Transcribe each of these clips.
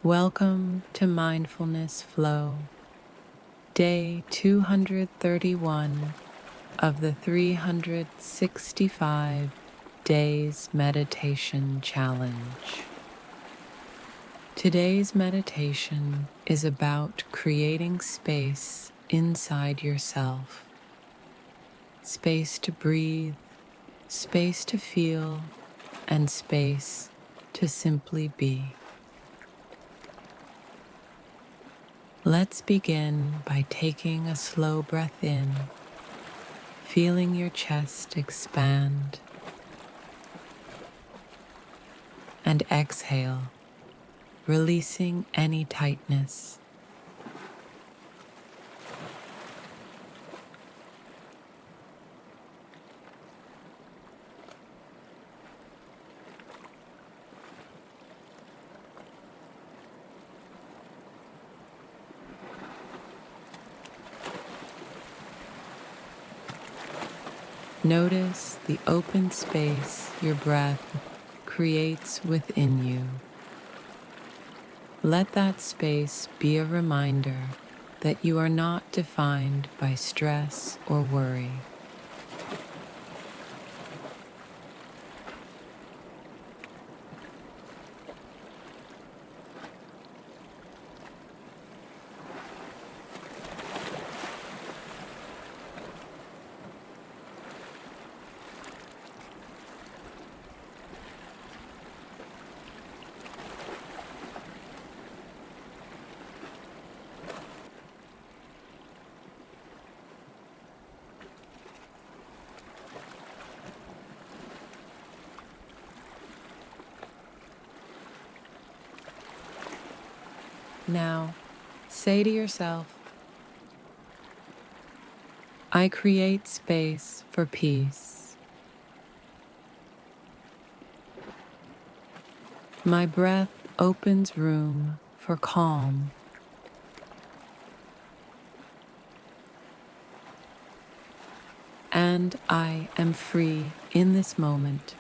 Welcome to Mindfulness Flow, day 231 of the 365 Days Meditation Challenge. Today's meditation is about creating space inside yourself. Space to breathe, space to feel, and space to simply be. Let's begin by taking a slow breath in, feeling your chest expand, and exhale, releasing any tightness. Notice the open space your breath creates within you. Let that space be a reminder that you are not defined by stress or worry. Now, say to yourself, I create space for peace. My breath opens room for calm. And I am free in this moment.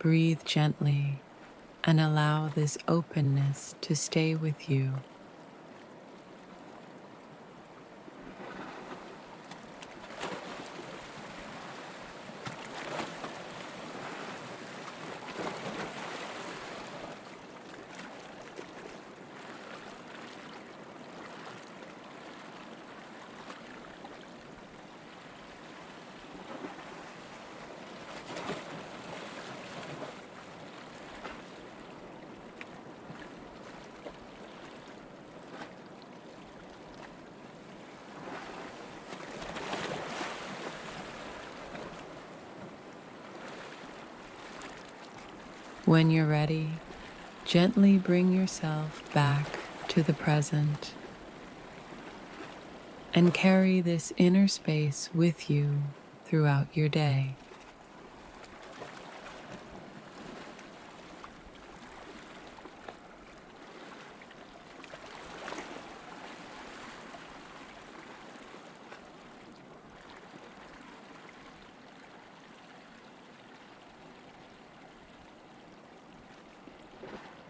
Breathe gently and allow this openness to stay with you. When you're ready, gently bring yourself back to the present and carry this inner space with you throughout your day.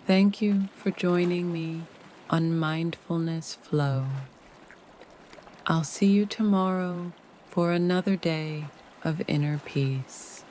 Thank you for joining me on Mindfulness Flow. I'll see you tomorrow for another day of inner peace.